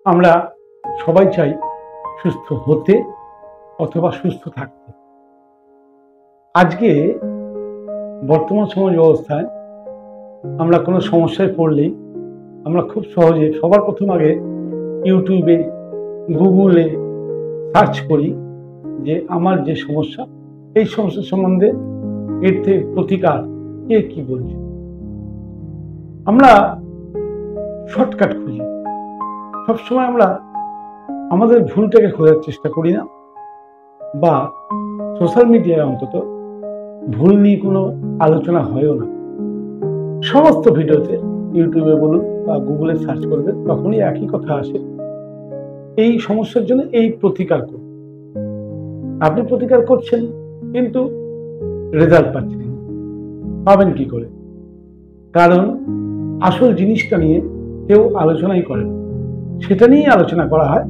আমরা সবাই চাই সুস্থ হতে অথবা সুস্থ থাকতে। আজকে বর্তমান সমাজ ব্যবস্থায় আমরা কোনো সমস্যায় পড়লেই আমরা খুব সহজে সবার প্রথম আগে ইউটিউবে, গুগলে সার্চ করি যে আমার যে সমস্যা, এই সমস্যা সম্বন্ধে এর থেকে প্রতিকার কে কি বলছে। আমরা শর্টকাট খুঁজি। সবসময় আমরা আমাদের ভুলটাকে খোঁজার চেষ্টা করি না, বা সোশ্যাল মিডিয়ায় অন্তত ভুল নিয়ে কোনো আলোচনা হয়ও না। সমস্ত ভিডিওতে ইউটিউবে বলুন বা গুগলে সার্চ করবেন, তখনই একই কথা আসে, এই সমস্যার জন্য এই প্রতিকার করুন। আপনি প্রতিকার করছেন কিন্তু রেজাল্ট পাচ্ছেন না। পাবেন কি করে? কারণ আসল জিনিসটা নিয়ে কেউ আলোচনাই করে না। সেটা নিয়েই আলোচনা করা হয়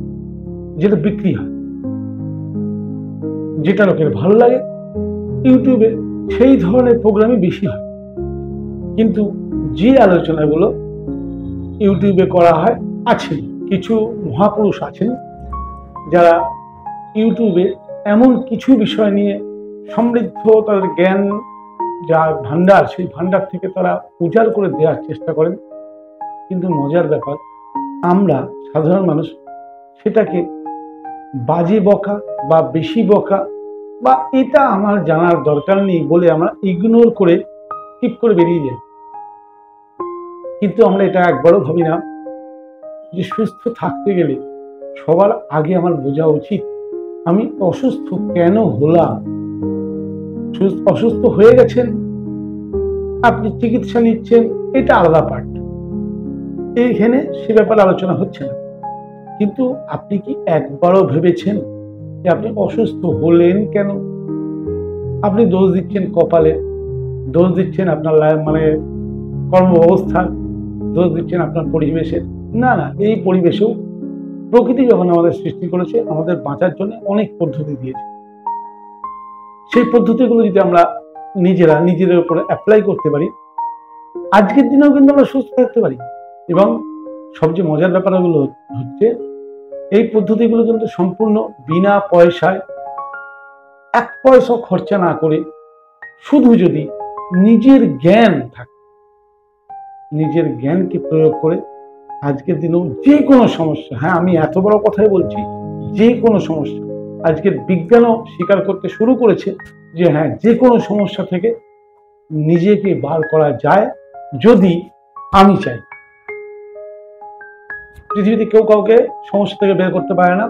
যেটা বিক্রি হয়, যেটা লোকের ভালো লাগে। ইউটিউবে সেই ধরনের প্রোগ্রামই বেশি হয়, কিন্তু যে আলোচনাগুলো ইউটিউবে করা হয়, আছেন কিছু মহাপুরুষ আছেন যারা ইউটিউবে এমন কিছু বিষয় নিয়ে সমৃদ্ধ, তাদের জ্ঞান যা ভান্ডার, সেই ভান্ডার থেকে তারা উজাড় করে দেওয়ার চেষ্টা করেন। কিন্তু মজার ব্যাপার, আমরা সাধারণ মানুষ সেটাকে বাজে বকা বা বেশি বকা বা এটা আমার জানার দরকার নেই বলে আমরা ইগনোর করে ঠিক করে বেরিয়ে যাই। কিন্তু আমরা এটা একবারও ভাবি না যে সুস্থ থাকতে গেলে সবার আগে আমার বোঝা উচিত আমি অসুস্থ কেন হলাম। অসুস্থ হয়ে গেছেন, আপনি চিকিৎসা নিচ্ছেন, এটা আলাদা পার্ট, এইখানে সে ব্যাপারে আলোচনা হচ্ছে না। কিন্তু আপনি কি একবারও ভেবেছেন যে আপনি অসুস্থ হলেন কেন? আপনি দোষ দিচ্ছেন কপালে, দোষ দিচ্ছেন আপনার কর্ম অবস্থার, দোষ দিচ্ছেন আপনার পরিবেশের। না, এই পরিবেশেও প্রকৃতি যখন আমাদের সৃষ্টি করেছে, আমাদের বাঁচার জন্য অনেক পদ্ধতি দিয়েছে। সেই পদ্ধতিগুলো যদি আমরা নিজেদের উপরে অ্যাপ্লাই করতে পারি, আজকের দিনেও কিন্তু আমরা সুস্থ থাকতে পারি। এবং সবচেয়ে মজার ব্যাপারগুলো হচ্ছে, এই পদ্ধতিগুলো কিন্তু সম্পূর্ণ বিনা পয়সায়, 1 পয়সা খরচা না করে, শুধু যদি নিজের জ্ঞান থাকে, নিজের জ্ঞানকে প্রয়োগ করে আজকের দিনেও যে কোনো সমস্যা, হ্যাঁ আমি এত বড় কথাই বলছি, যে কোনো সমস্যা, আজকের বিজ্ঞানও স্বীকার করতে শুরু করেছে যে হ্যাঁ, যে কোনো সমস্যা থেকে নিজেকে বার করা যায় যদি আমি চাই। পৃথিবীতে কেউ কাউকে সমস্যা থেকে বের করতে পারে না।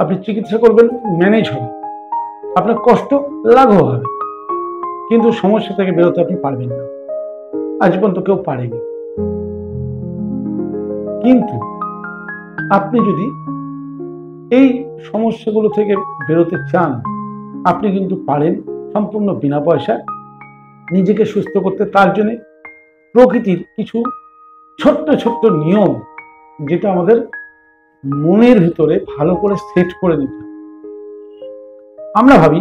আপনি চিকিৎসা করবেন, ম্যানেজ হবে, আপনার কষ্ট লাঘব হবে, কিন্তু সমস্যা থেকে বেরোতে আপনি পারবেন না। আজ পর্যন্ত কেউ পারেনি। কিন্তু আপনি যদি এই সমস্যাগুলো থেকে বেরোতে চান, আপনি কিন্তু পারেন সম্পূর্ণ বিনা পয়সায় নিজেকে সুস্থ করতে। তার জন্য প্রকৃতির কিছু ছোট্ট ছোট্ট নিয়ম, যেটা আমাদের মনের ভিতরে ভালো করে সেট করে নিতে হবে। আমরা ভাবি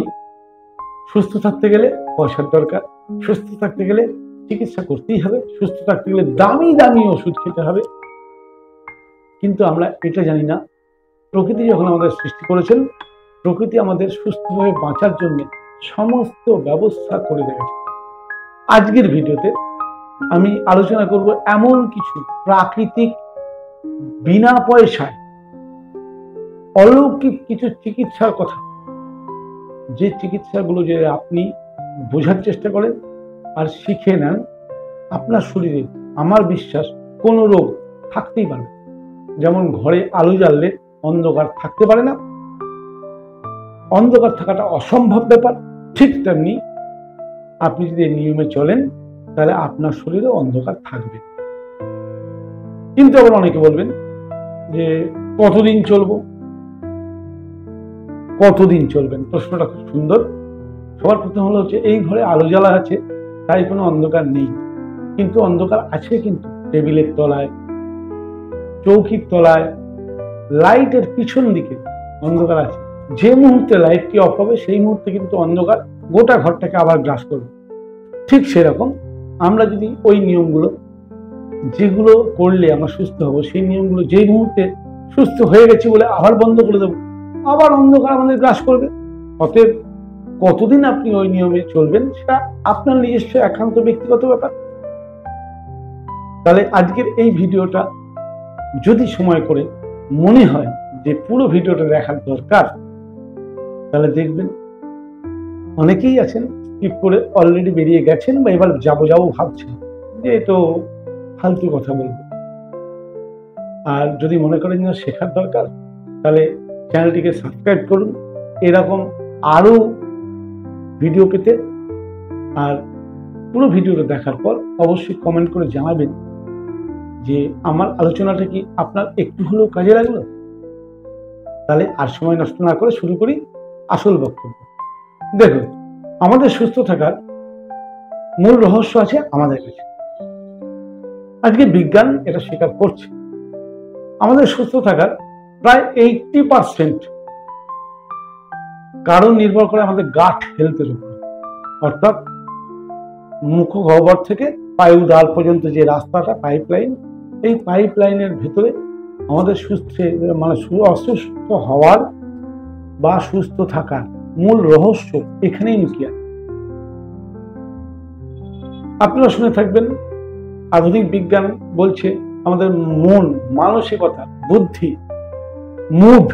সুস্থ থাকতে গেলে পয়সার দরকার, সুস্থ থাকতে গেলে চিকিৎসা করতেই হবে, সুস্থ থাকতে গেলে দামি দামি ওষুধ খেতে হবে। কিন্তু আমরা এটা জানি না, প্রকৃতি যখন আমাদের সৃষ্টি করেছেন, প্রকৃতি আমাদের সুস্থভাবে বাঁচার জন্য সমস্ত ব্যবস্থা করে রেখেছে। আজকের ভিডিওতে আমি আলোচনা করব এমন কিছু প্রাকৃতিক, বিনা পয়সায় অলৌকিক কিছু চিকিৎসার কথা, যে চিকিৎসাগুলো যে আপনি বোঝার চেষ্টা করেন আর শিখে নেন, আপনার শরীরে আমার বিশ্বাস কোনো রোগ থাকতেই পারে না। যেমন ঘরে আলো জ্বাললে অন্ধকার থাকতে পারে না, অন্ধকার থাকাটা অসম্ভব ব্যাপার, ঠিক তেমনি আপনি যদি নিয়মে চলেন তাহলে আপনার শরীরে অন্ধকার থাকবে। কিন্তু আবার অনেকে বলবেন যে কতদিন চলবো, কতদিন চলবেন? প্রশ্নটা খুব সুন্দর। সবার প্রথম হলো হচ্ছে, এই ঘরে আলো জ্বালা আছে তাই কোনো অন্ধকার নেই, কিন্তু অন্ধকার আছে। কিন্তু টেবিলের তলায়, চৌকির তলায়, লাইটের পিছন দিকে অন্ধকার আছে। যে মুহূর্তে লাইটটি অফ হবে সেই মুহূর্তে কিন্তু অন্ধকার গোটা ঘরটাকে আবার গ্রাস করবে। ঠিক সেরকম আমরা যদি ওই নিয়মগুলো, যেগুলো করলে আমরা সুস্থ হব, সেই নিয়মগুলো যেই মুহূর্তে সুস্থ হয়ে গেছি বলে আবার বন্ধ করে দেবো, আবার অন্ধকার আমাদের গ্রাস করবে। অতএব কতদিন আপনি ওই নিয়মে চলবেন সেটা আপনার নিজস্ব একান্ত ব্যক্তিগত ব্যাপার। তাহলে আজকের এই ভিডিওটা যদি সময় করে মনে হয় যে পুরো ভিডিওটা দেখার দরকার, তাহলে দেখবেন অনেকেই আছেন স্কিপ করে অলরেডি বেরিয়ে গেছেন বা এবার যাবো ভাবছেন যে তো ফালতু কথা বলবো। আর যদি মনে করেন না শেখার দরকার, তাহলে চ্যানেলটিকে সাবস্ক্রাইব করুন এরকম আরো ভিডিও পেতে। আর পুরো ভিডিওটা দেখার পর অবশ্যই কমেন্ট করে জানাবেন যে আমার আলোচনাটা কি আপনার একটু হলেও কাজে লাগলো। তাহলে আর সময় নষ্ট না করে শুরু করি আসল বক্তব্য। দেখুন, আমাদের সুস্থ থাকার মূল রহস্য আছে আমাদের কাছে। আজকে বিজ্ঞান এটা স্বীকার করছে, আমাদের সুস্থ থাকার প্রায় 80% কারণ নির্ভর করে আমাদের গাট হেলথের উপর। অর্থাৎ মুখগহ্বর থেকে পায়ুদাল পর্যন্ত যে রাস্তাটা পাইপলাইন, এই পাইপলাইনের ভেতরে আমাদের অসুস্থ হওয়ার বা সুস্থ থাকার মূল রহস্য এখানেই লুকিয়ে আছে। আপনারা শুনে থাকবেন আধুনিক বিজ্ঞান বলছে আমাদের মন, মানসিকতা, বুদ্ধি, মুড,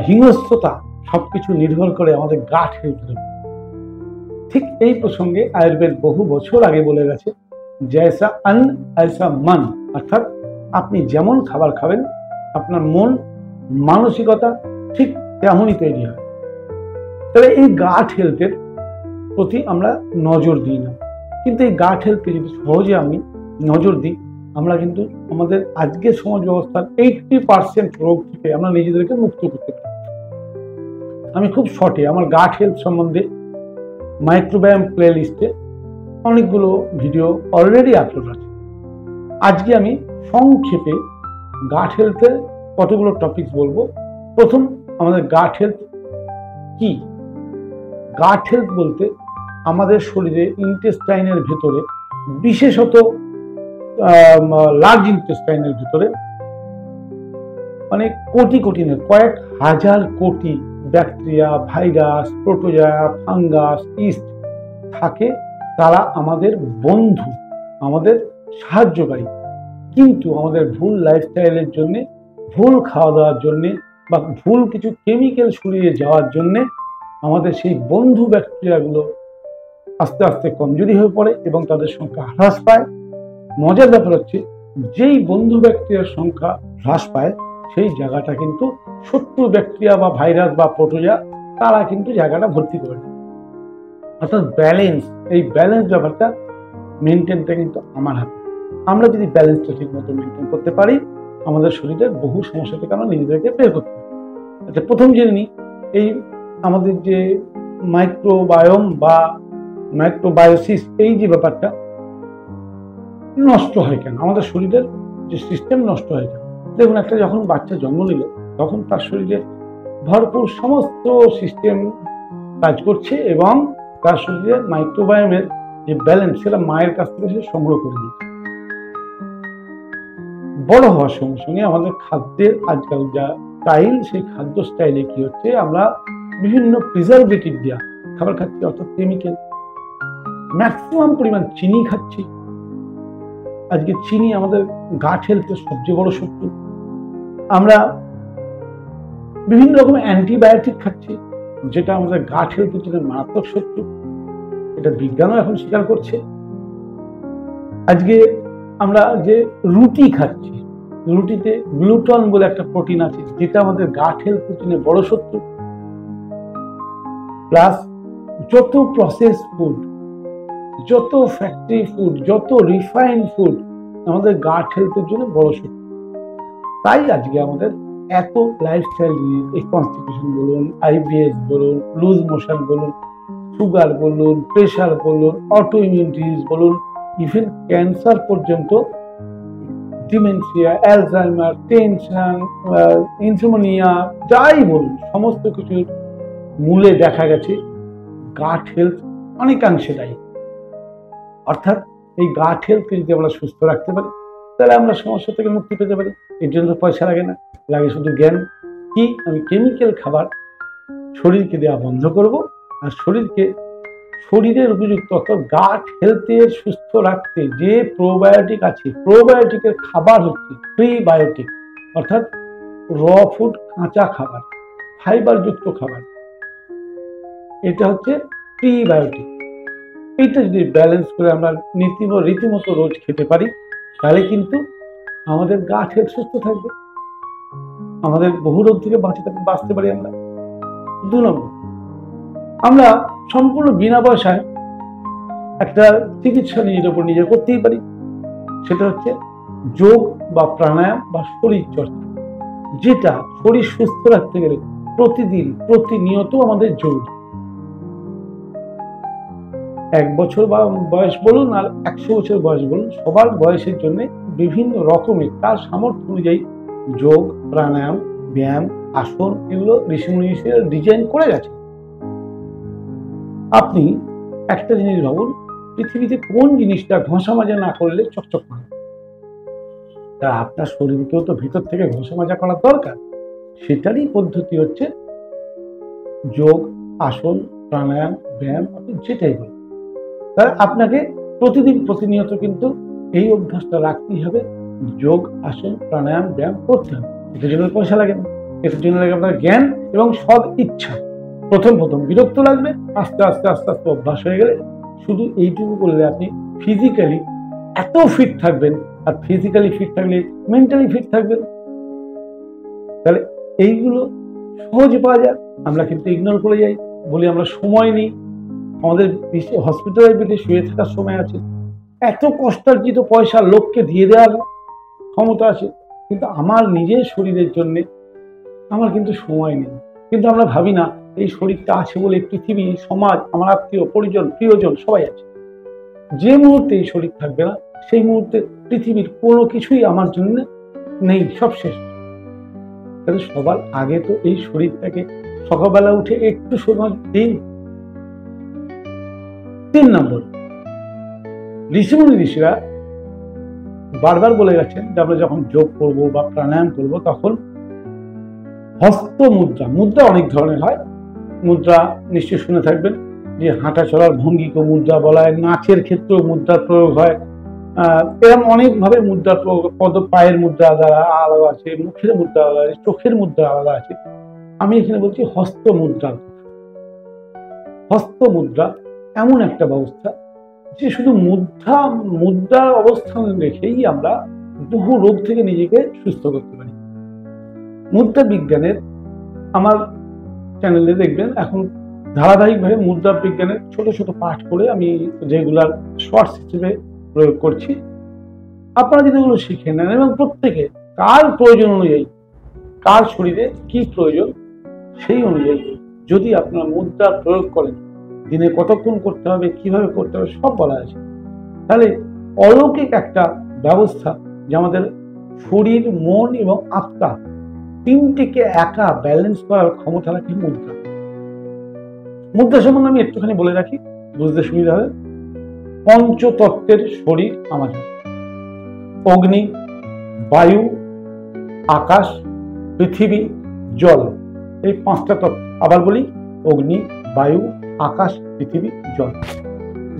হিংস্রতা সবকিছু নির্ভর করে আমাদের গাট হেলথের উপর। ঠিক এই প্রসঙ্গে আয়ুর্বেদ বহু বছর আগে বলে গেছে, জৈসা অন্ন ऐसा মন, অর্থাৎ আপনি যেমন খাবার খাবেন আপনার মন মানসিকতা ঠিক তেমনই তৈরি হয়। তাহলে এই গাট হেলথের প্রতি আমরা নজর দিই না, কিন্তু এই গাট হেলথকে যদি সহজে আমি নজর দিই, আমরা কিন্তু আমাদের আজকের সমাজ ব্যবস্থার 80% রোগ থেকে আমরা নিজেদেরকে মুক্ত করতে পারি। আমি খুব শর্টে আমার গাট হেলথ সম্বন্ধে মাইক্রোবায়োম প্লে লিস্টে অনেকগুলো ভিডিও অলরেডি আপলোড আছে। আজকে আমি সংক্ষেপে গাট হেলথের কতগুলো টপিকস বলবো। প্রথম, আমাদের গাট হেলথ কি? গাট হেলথ বলতে আমাদের শরীরে ইন্টেস্টাইনের ভেতরে, বিশেষত লার্জ ইন্টেস্টাইনের ভেতরে অনেক কোটি নয়, কয়েক হাজার কোটি bacteria, virus, protozoa, fungus, east থাকে। তারা আমাদের বন্ধু, আমাদের সাহায্যকারী। কিন্তু আমাদের ভুল লাইফস্টাইলের জন্য, ভুল খাওয়া দাওয়ার জন্য বা ভুল কিছু কেমিক্যাল শরীরে যাওয়ার জন্য আমাদের সেই বন্ধু ব্যাকটেরিয়াগুলো আস্তে আস্তে কমজোরি হয়ে পড়ে এবং তাদের সংখ্যা হ্রাস পায়। মজার ব্যাপার হচ্ছে, যেই বন্ধু ব্যাকটেরিয়ার সংখ্যা হ্রাস পায় সেই জায়গাটা কিন্তু শত্রু ব্যাকটেরিয়া বা ভাইরাস বা প্রোটোজোয়া তারা কিন্তু জায়গাটা ভর্তি করে দেয়। অর্থাৎ ব্যালেন্স, এই ব্যালেন্স ব্যাপারটা মেনটেনটা কিন্তু আমার হাতে। আমরা যদি ব্যালেন্সটা ঠিক মতো মেনটেন করতে পারি, আমাদের শরীরের বহু সমস্যা থেকে আমরা নিজেদেরকে বের করতে পারি। আচ্ছা, প্রথম জেনে নিই এই আমাদের যে মাইক্রোবায়োম বা মাইক্রোবায়োসিস, এই যে ব্যাপারটা নষ্ট হয় কেন, আমাদের শরীরের যে সিস্টেম নষ্ট হয় কেন। দেখুন, একটা যখন বাচ্চা জন্ম নিল তখন তার শরীরে ভরপুর সমস্ত সিস্টেম কাজ করছে এবং তার শরীরে মাইক্রোবায়োমের যে ব্যালেন্স সেটা মায়ের কাছ থেকে সে সংগ্রহ করে নিচ্ছে। বড় হওয়ার সঙ্গে সঙ্গে আমাদের খাদ্যের আজকাল যা স্টাইল, সেই খাদ্য স্টাইলে কি হচ্ছে, আমরা বিভিন্ন প্রিজারভেটিভ দেওয়া খাবার খাচ্ছি, অর্থাৎ কেমিক্যাল। ম্যাক্সিমাম পরিমাণ চিনি খাচ্ছি। আজকে চিনি আমাদের গাট হেলথের সবচেয়ে বড় শত্রু। আমরা বিভিন্ন রকম অ্যান্টিবায়োটিক খাচ্ছি, যেটা আমাদের গাট হেলথের জন্য মারাত্মক শত্রু। এটা বিজ্ঞানও এখন স্বীকার করছে। আজকে আমরা যে রুটি খাচ্ছি, রুটিতে গ্লুটন বলে একটা প্রোটিন আছে, যেটা আমাদের গাট হেলথের জন্য বড় শত্রু। প্লাস যত প্রসেস ফুড, যত ফ্যাক্টরি ফুড, যত রিফাইন্ড ফুড আমাদের গাট হেলথের জন্য বড় শত্রু। তাই আজকে আমাদের এত লাইফস্টাইল নিয়ে, এই কনস্টিপেশন বলুন, আইবিএস বলুন, লুজ মোশন বলুন, সুগার বলুন, প্রেশার বলুন, অটো ইমিউন ডিজিজ বলুন, ইভেন ক্যান্সার পর্যন্ত, ডিমেনশিয়া, অ্যালজাইমার, টেনশন, ইনসোমনিয়া, যাই বলুন, সমস্ত কিছুর মূলে দেখা গেছে গাট হেলথ অনেকাংশে দায়ী। অর্থাৎ এই গাট হেলথকে যদি আমরা সুস্থ রাখতে পারি, তাহলে আমরা সমস্যা থেকে মুক্তি পেতে পারি। এর জন্য পয়সা লাগে না, লাগে শুধু জ্ঞান। কি, আমি কেমিক্যাল খাবার শরীরকে দেওয়া বন্ধ করব, আর শরীরের উপযুক্ত অর্থাৎ গাট হেলথের সুস্থ রাখতে যে প্রোবায়োটিক আছে, প্রোবায়োটিকের খাবার হচ্ছে প্রিবায়োটিক, অর্থাৎ র ফুড, কাঁচা খাবার, ফাইবার যুক্ত খাবার, এটা হচ্ছে প্রিবায়োটিক। এইটা যদি ব্যালেন্স করে আমরা রীতিমতো রোজ খেতে পারি, তাহলে কিন্তু আমাদের গাট হেলথ সুস্থ থাকবে, আমাদের বহু রোগ থেকে বাঁচতে পারি আমরা। 2 নম্বর, আমরা সম্পূর্ণ বিনা পয়সায় একটা চিকিৎসা নিজের উপর নিজে করতেই পারি। সেটা হচ্ছে যোগ বা প্রাণায়াম বা শরীর চর্চা, যেটা শরীর সুস্থ রাখতে গেলে প্রতিদিন প্রতিনিয়ত আমাদের জরুরি। 1 বছর বা বয়স বলুন আর 100 বছর বয়স বলুন, সবার বয়সের জন্য বিভিন্ন রকমের তার সামর্থ্য অনুযায়ী যোগ, প্রাণায়াম, ব্যায়াম, আসন, এগুলো ঋষিমুনি ডিজাইন করে গেছে। আপনি একটা জিনিস ভাবুন, পৃথিবীতে কোন জিনিসটা ঘষা মাজা না করলে চকচক করে? তা আপনার শরীরকেও তো ভিতর থেকে ঘষা মাজা করার দরকার। সেটারই পদ্ধতি হচ্ছে যোগ, আসন, প্রাণায়াম, ব্যায়াম, আপনি যেটাই বলুন। তাহলে আপনাকে প্রতিদিন প্রতিনিয়ত কিন্তু এই অভ্যাসটা রাখতেই হবে, যোগ, আসন, প্রাণায়াম, ব্যায়াম করতে হবে। এটার জন্য পয়সা লাগে না, এটার জন্য লাগে আপনার জ্ঞান এবং সৎ ইচ্ছা। প্রথম বিরক্ত লাগবে, আস্তে আস্তে অভ্যাস হয়ে গেলে শুধু এইটুকু করলে আপনি ফিজিক্যালি এত ফিট থাকবেন, আর ফিজিক্যালি ফিট থাকলে মেন্টালি ফিট থাকবেন। তাহলে এইগুলো সহজে পাওয়া যায়, আমরা কিন্তু ইগনোর করে যাই, বলি আমরা সময় নেই, আমাদের হসপিটালের বেডে শুয়ে থাকার সময় আছে, এত কষ্টার্জিত পয়সা লোককে দিয়ে দেওয়ার ক্ষমতা আছে, কিন্তু আমার নিজের শরীরের জন্য আমার কিন্তু সময় নেই। কিন্তু আমরা ভাবি না এই শরীরটা আছে বলে পৃথিবী, সমাজ, আমার আত্মীয় পরিজন, প্রিয়জন সবাই আছে। যে মুহূর্তে এই শরীর থাকবে না, সেই মুহূর্তে পৃথিবীর কোনো কিছুই আমার জন্য নেই, সব শেষ। তাহলে সবার আগে তো এই শরীরটাকে সকালবেলা উঠে একটু সময় দিন। 3 নম্বর, ঋষিরা বারবার বলে গেছেন যে আমরা যখন যোগ করব বা প্রাণায়াম করব, তখন হস্ত মুদ্রা অনেক ধরনের হয়। মুদ্রা নিশ্চয়ই শুনে থাকবেন, যে হাঁটা চলার ভঙ্গিকে মুদ্রা বলা হয়, নাচের ক্ষেত্রেও মুদ্রার প্রয়োগ হয়। এরকম অনেকভাবে মুদ্রার প্রয়োগ, পায়ের মুদ্রা আলাদা আছে, মুখের মুদ্রা আলাদা আছে, চোখের মুদ্রা আলাদা আছে। আমি এখানে বলছি হস্ত মুদ্রা এমন একটা ব্যবস্থা যে শুধু মুদ্রা অবস্থান রেখেই আমরা বহু রোগ থেকে নিজেকে সুস্থ করতে পারি। মুদ্রা বিজ্ঞানের আমার চ্যানেলে দেখবেন এখন ধারাবাহিকভাবে মুদ্রা বিজ্ঞানের ছোট ছোট পাঠ করে আমি রেগুলার শর্টস হিসেবে প্রয়োগ করছি। আপনারা যদি এগুলো শিখে নেন এবং প্রত্যেকে কার প্রয়োজন অনুযায়ী, কার শরীরে কি প্রয়োজন সেই অনুযায়ী যদি আপনারা মুদ্রা প্রয়োগ করেন, দিনে কতক্ষণ করতে হবে, কিভাবে করতে হবে, সব বলা আছে। তাহলে অলৌকিক একটা ব্যবস্থা যে আমাদের শরীর, মন এবং আত্মা তিনটিকে একা ব্যালেন্স করার ক্ষমতা রাখে মুদ্রা সম্বন্ধে আমি একটুখানি বলে রাখি, বুঝতে সুবিধা হবে। পঞ্চতত্ত্বের শরীর আমাদের, অগ্নি, বায়ু, আকাশ, পৃথিবী, জল, এই 5টা তত্ত্ব। আবার বলি, অগ্নি, বায়ু, আকাশ, পৃথিবী, জল।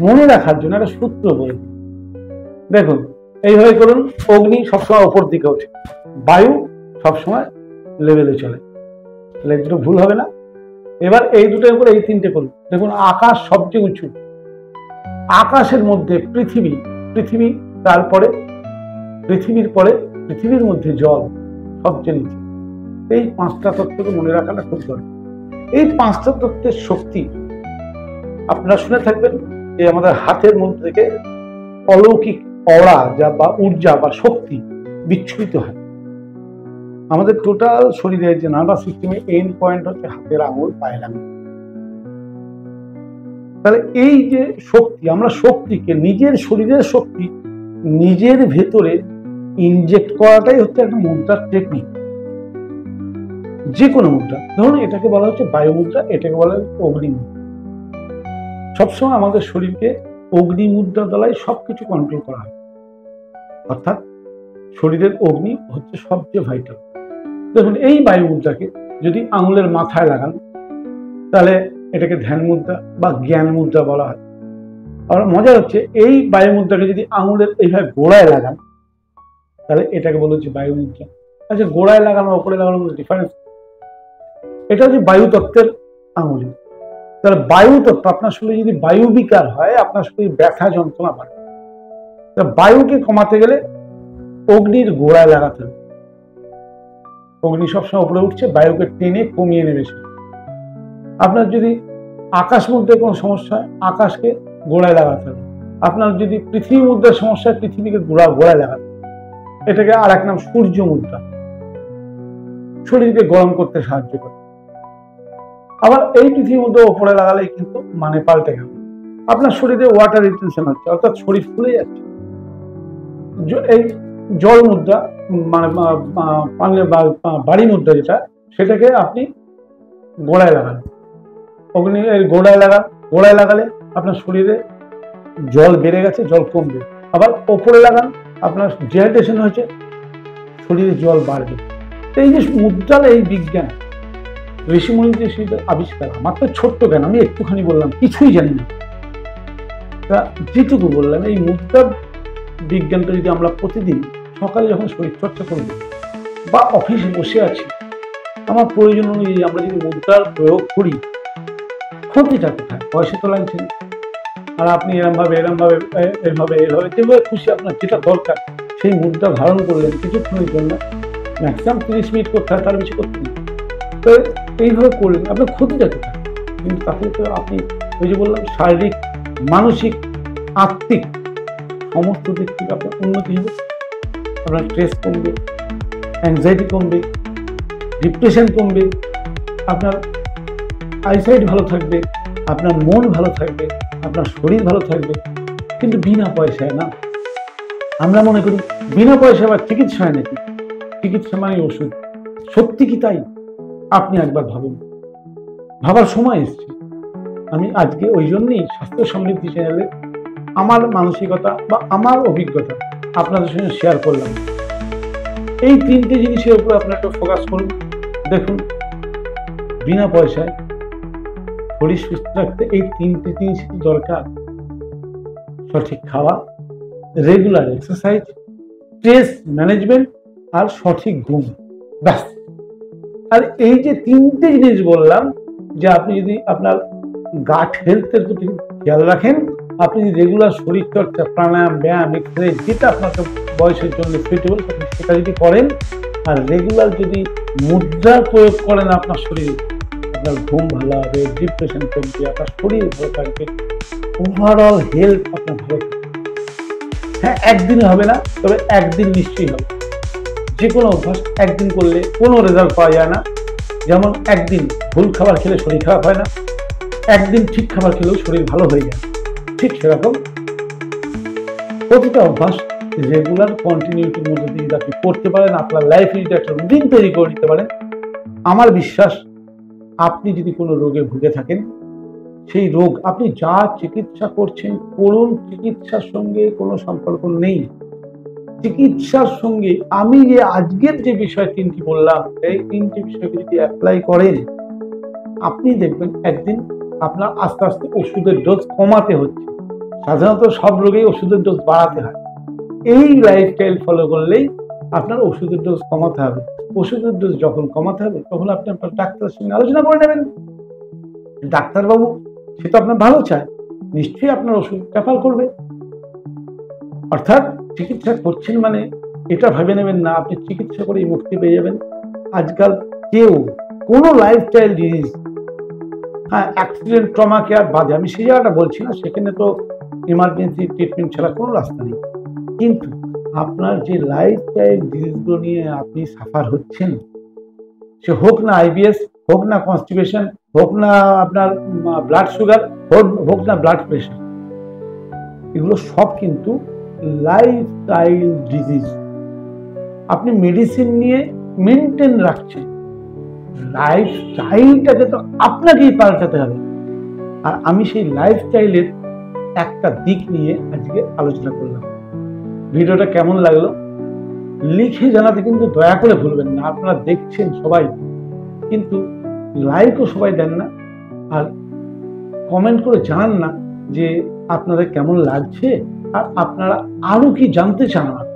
মনে রাখার জন্য একটা সূত্র বলি, দেখুন এইভাবে করুন। অগ্নি সবসময় ওপর দিকে ওঠে, বায়ু সবসময় লেভেলে চলে, তাহলে দুটো ভুল হবে না। এবার এই দুটোর উপরে এই 3টে করুন। দেখুন আকাশ সবচেয়ে উঁচু, আকাশের মধ্যে পৃথিবী, তারপরে পৃথিবীর পরে পৃথিবীর মধ্যে জল সবচেয়ে নিচে। এই 5টা তত্ত্বকে মনে রাখাটা খুব দরকার। এই 5টা তত্ত্বের শক্তি আপনারা শুনে থাকবেন যে আমাদের হাতের মধ্যে থেকে অলৌকিক অরা বা ঊর্জা বা শক্তি বিচ্ছুরিত হয়। আমাদের টোটাল শরীরের যে নার্ভাস সিস্টেমে এন্ড পয়েন্ট হচ্ছে হাতের আঙুল, পায়ের আঙুল। তাহলে এই যে শক্তি, আমরা শক্তিকে, নিজের শরীরের শক্তি নিজের ভেতরে ইনজেক্ট করাটাই হচ্ছে একটা মুদ্রার টেকনিক। যে কোনো মুদ্রা, ধরুন এটাকে বলা হচ্ছে বায়ু মুদ্রা, এটাকে বলা হচ্ছে অগ্নি মুদ্রা। সবসময় আমাদের শরীরকে অগ্নি মুদ্রা দ্বারাই সবকিছু কন্ট্রোল করা হয়। অর্থাৎ শরীরের অগ্নি হচ্ছে সবচেয়ে ভাইটাল। দেখুন, এই বায়ু মুদ্রাকে যদি আঙুলের মাথায় লাগান তাহলে এটাকে ধ্যান মুদ্রা বা জ্ঞান মুদ্রা বলা হয়। আর মজা হচ্ছে, এই বায়ু মুদ্রাকে যদি আঙুলের এইভাবে গোড়ায় লাগান তাহলে এটাকে বলা হচ্ছে বায়ু মুদ্রা। আচ্ছা, গোড়ায় লাগানো ওপরে লাগানোর মধ্যে ডিফারেন্স? এটা হচ্ছে বায়ু তত্ত্বের আঙুলি। তাহলে বায়ু তত্ত্ব, আপনার শরীরে যদি বায়ু বিকার হয় আপনার শরীরে ব্যথা যন্ত্রণা বাড়ে। বায়ুকে কমাতে গেলে অগ্নির গোড়ায় লাগাতে হবে। অগ্নি সবসময় উপরে উঠছে, বায়ুকে টেনে কমিয়ে নেবে সে। আপনার যদি আকাশ মুদ্রায় কোনো সমস্যা হয় আকাশকে গোড়ায় লাগাতে হবে। আপনার যদি পৃথিবী মুদ্রার সমস্যা হয় পৃথিবীকে গোড়ায় লাগাতে হবে। এটাকে আর এক নাম সূর্য মুদ্রা, শরীরকে গরম করতে সাহায্য করে। আবার এই পৃথিবী মুদ্রা উপরে লাগালে কিন্তু মানে পাল্টে গেল, আপনার শরীরে ওয়াটার রিটেনশন হচ্ছে, অর্থাৎ শরীর ফুলে যাচ্ছে। এই জল মুদ্রা মানে বাড়ি মুদ্রা যেটা, সেটাকে আপনি গোড়ায় লাগান। অগ্নি গোড়ায় লাগালে আপনার শরীরে জল বেড়ে গেছে, জল কমবে। আবার ওপরে লাগান, আপনার ডিহাইড্রেশন হয়েছে, শরীরে জল বাড়বে। এই যে মুদ্রার এই বিজ্ঞান ঋষিমুনিদের আবিষ্কার, আমার তো ছোট্ট জ্ঞান, আমি একটুখানি বললাম, কিছুই জানি না। তা যেটুকু বললাম, এই মুদ্রার বিজ্ঞানটা যদি আমরা প্রতিদিন সকালে যখন শরীর চর্চা করব বা অফিসে বসে আছি, আমার প্রয়োজন অনুযায়ী আমরা যদি মুদ্রার প্রয়োগ করি, ক্ষতিটা কোথায়? পয়সা তো লাগছে না। আর আপনি এরমভাবে যেভাবে খুশি আপনার যেটা দরকার সেই মুদ্রা ধারণ করলেন কিছুক্ষণের জন্য, ম্যাক্সিমাম 30 মিনিট করতে হয়, তার বেশি করতে নেই। তো এইভাবে করলেন, আপনার ক্ষতিটা কোথায়? কিন্তু তাতে তো আপনি ওই যে বললাম, শারীরিক, মানসিক, আত্মিক সমস্ত দিক থেকে আপনার উন্নতি হবে। আপনার স্ট্রেস কমবে, অ্যাংজাইটি কমবে, ডিপ্রেশন কমবে, আপনার আইসাইট ভালো থাকবে, আপনার মন ভালো থাকবে, আপনার শরীর ভালো থাকবে। কিন্তু বিনা পয়সায় না। আমরা মনে করি বিনা পয়সায় আবার চিকিৎসা হয় নাকি? চিকিৎসা মানে ওষুধ। সত্যি কি তাই? আপনি একবার ভাবুন, ভাবার সময় এসছে। আমি আজকে ওই জন্যই স্বাস্থ্য সমৃদ্ধি চ্যানেলে আমার মানসিকতা বা আমার অভিজ্ঞতা আপনাদের সঙ্গে শেয়ার করলাম। এই তিনটে জিনিসের উপর আপনার একটু ফোকাস করুন। দেখুন, বিনা পয়সায় শরীর সুস্থ রাখতে এই তিনটে জিনিস দরকার: সঠিক খাওয়া, রেগুলার এক্সারসাইজ, স্ট্রেস ম্যানেজমেন্ট আর সঠিক ঘুম। ব্যাস। আর এই যে তিনটে জিনিস বললাম, যে আপনি যদি আপনার গাট হেলথের প্রতি খেয়াল রাখেন, আপনি যদি রেগুলার শরীর চর্চা, প্রাণায়াম, ব্যায়াম, এক্সারসাইজ, যেটা আপনাকে বয়সের জন্য সুইটেবল আপনি সেটা যদি করেন, আর রেগুলার যদি মুদ্রার প্রয়োগ করেন আপনার শরীরে, আপনার ঘুম ভালো হবে, ডিপ্রেশন কমবে, আপনার শরীর ভালো থাকবে, ওভারঅল হেলথ আপনার ভালো থাকবে। হ্যাঁ, একদিনে হবে না, তবে একদিন নিশ্চয়ই হবে। যে কোনো অভ্যাস একদিন করলে কোনো রেজাল্ট পাওয়া যায় না। যেমন একদিন ভুল খাবার খেলে শরীর খারাপ হয় না, একদিন ঠিক খাবার খেলেও শরীর ভালো হয়ে যায়। ঠিক সেরকম প্রতিটা অভ্যাস রেগুলার কন্টিনিউটির মধ্যে দিয়ে যদি আপনি করতে পারেন, আপনার লাইফে যদি একটা রুটিন তৈরি করে নিতে পারেন, আমার বিশ্বাস আপনি যদি কোনো রোগে ভুগে থাকেন, সেই রোগ আপনি যা চিকিৎসা করছেন করুন, চিকিৎসার সঙ্গে কোনো সম্পর্ক নেই। চিকিৎসার সঙ্গে আমি যে আজকের যে বিষয় তিনটি বললাম, এই তিনটি বিষয়কে যদি অ্যাপ্লাই করেন, আপনি দেখবেন একদিন আপনার আস্তে আস্তে ওষুধের ডোজ কমাতে হচ্ছে। সাধারণত সব রোগেই ওষুধের ডোজ বাড়াতে হয়। এই লাইফস্টাইল ফলো করলেই আপনার ওষুধের ডোজ কমাতে হবে। ওষুধের ডোজ যখন কমাতে হবে তখন আপনি আপনার ডাক্তারের সঙ্গে আলোচনা করে নেবেন। ডাক্তারবাবু সে তো আপনার ভালো চায়, নিশ্চয়ই আপনার ওষুধ রেফার করবে। অর্থাৎ চিকিৎসা করছেন মানে এটা ভেবে নেবেন না আপনি চিকিৎসা করেই মুক্তি পেয়ে যাবেন। আজকাল কেউ কোনো লাইফস্টাইল ডিজিজ, হ্যাঁ, অ্যাক্সিডেন্ট, ট্রমা কেয়ার বাদে, আমি সেই জায়গাটা বলছি না, সেখানে তো ইমার্জেন্সি ট্রিটমেন্ট ছাড়া কোনো রাস্তা নেই। কিন্তু আপনার যে লাইফস্টাইল ডিজিজগুলো নিয়ে আপনি সাফার হচ্ছেন, সে হোক না আইবিএস, হোক না কনস্টিপেশন, হোক না আপনার ব্লাড সুগার, হোক না ব্লাড প্রেশার, এগুলো সব কিন্তু লাইফস্টাইল ডিজিজ। আপনি মেডিসিন নিয়ে মেনটেন রাখছেন, লাইফস্টাইলটাকে তো আপনাকেই পাল্টাতে হবে। আর আমি সেই লাইফস্টাইলের একটা দিক নিয়ে আজকে আলোচনা করলাম। ভিডিওটা কেমন লাগলো লিখে জানাতে কিন্তু দয়া করে ভুলবেন না। আপনারা দেখছেন সবাই, কিন্তু লাইকও সবাই দেন না, আর কমেন্ট করে জানান না যে আপনাদের কেমন লাগছে আর আপনারা আরো কি জানতে চান আমার।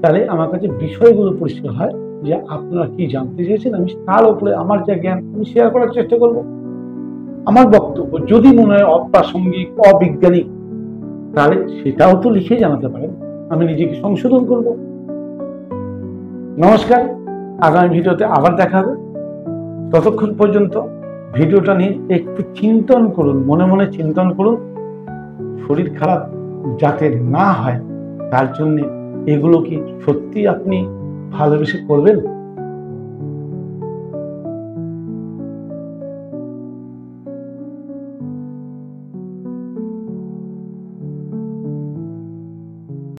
তাহলে আমার কাছে বিষয়গুলো পরিষ্কার হয় যে আপনারা কি জানতে চেয়েছেন, আমি তার উপরে আমার যা জ্ঞান আমি শেয়ার করার চেষ্টা করব। আমার বক্তব্য যদি মনে হয় অপ্রাসঙ্গিক, অবিজ্ঞানিক, তাহলে সেটাও তো লিখে জানাতে পারেন, আমি নিজেকে সংশোধন করব। নমস্কার, আগামী ভিডিওতে আবার দেখা হবে। ততক্ষণ পর্যন্ত ভিডিওটা নিয়ে একটু চিন্তন করুন, মনে মনে চিন্তন করুন, শরীর খারাপ যাতে না হয় তার জন্য এগুলো কি সত্যি আপনি ভালোবেসে করবেন?